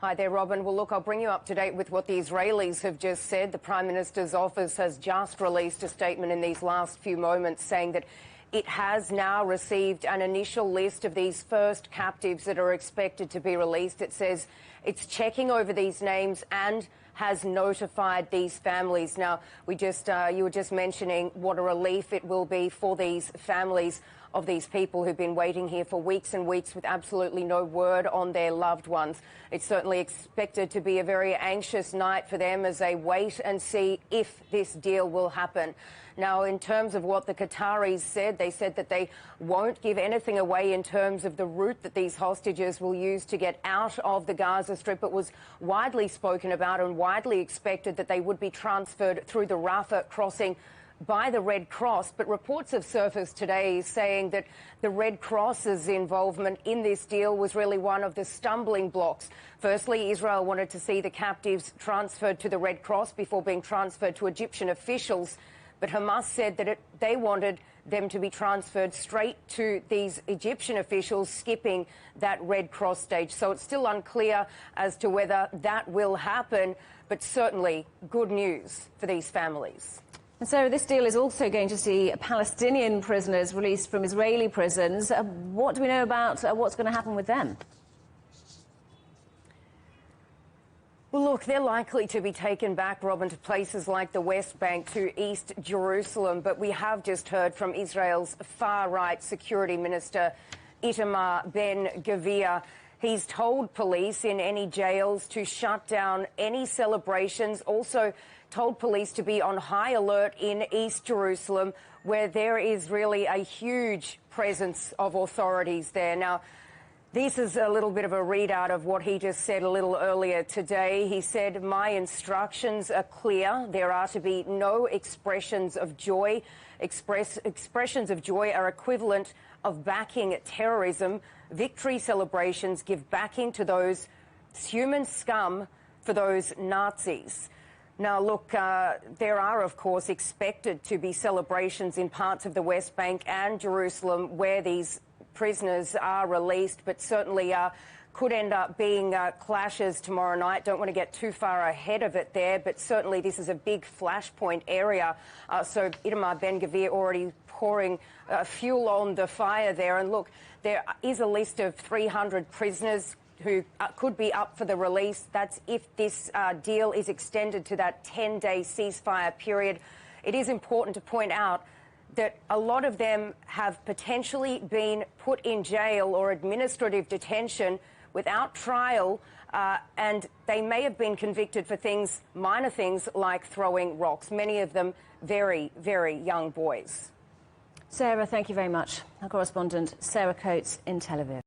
Hi there, Robin. Well, look, I'll bring you up to date with what the Israelis have just said. The Prime Minister's office has just released a statement in these last few moments saying that it has now received an initial list of these first captives that are expected to be released. It says it's checking over these names and has notified these families. Now, you were just mentioning what a relief it will be for these families of these people who've been waiting here for weeks and weeks with absolutely no word on their loved ones. It's certainly expected to be a very anxious night for them as they wait and see if this deal will happen. Now, in terms of what the Qataris said, they said that they won't give anything away in terms of the route that these hostages will use to get out of the Gaza Strip. It was widely spoken about and widely expected that they would be transferred through the Rafah crossing by the Red Cross, but reports have surfaced today saying that the Red Cross's involvement in this deal was really one of the stumbling blocks. Firstly, Israel wanted to see the captives transferred to the Red Cross before being transferred to Egyptian officials, but Hamas said that they wanted them to be transferred straight to these Egyptian officials, skipping that Red Cross stage. So it's still unclear as to whether that will happen, but certainly good news for these families. And so this deal is also going to see Palestinian prisoners released from Israeli prisons. What do we know about what's going to happen with them? Well, look, they're likely to be taken back, Robin, to places like the West Bank, to East Jerusalem. But we have just heard from Israel's far-right security minister, Itamar Ben-Gvir. He's told police in any jails to shut down any celebrations, also told police to be on high alert in East Jerusalem, where there is really a huge presence of authorities there. Now, this is a little bit of a readout of what he just said a little earlier today. He said, "My instructions are clear. There are to be no expressions of joy. Expressions of joy are equivalent of backing terrorism. Victory celebrations give backing to those human scum for those Nazis." Now, look, there are, of course, expected to be celebrations in parts of the West Bank and Jerusalem where these prisoners are released, but certainly could end up being clashes tomorrow night. Don't want to get too far ahead of it there, but certainly this is a big flashpoint area. So Itamar Ben-Gvir already pouring fuel on the fire there. And look, there is a list of 300 prisoners who could be up for the release. That's if this deal is extended to that 10-day ceasefire period. It is important to point out that a lot of them have potentially been put in jail or administrative detention without trial, and they may have been convicted for things, minor things like throwing rocks, many of them very, very young boys. Sarah, thank you very much. Our correspondent, Sarah Coates in Tel Aviv.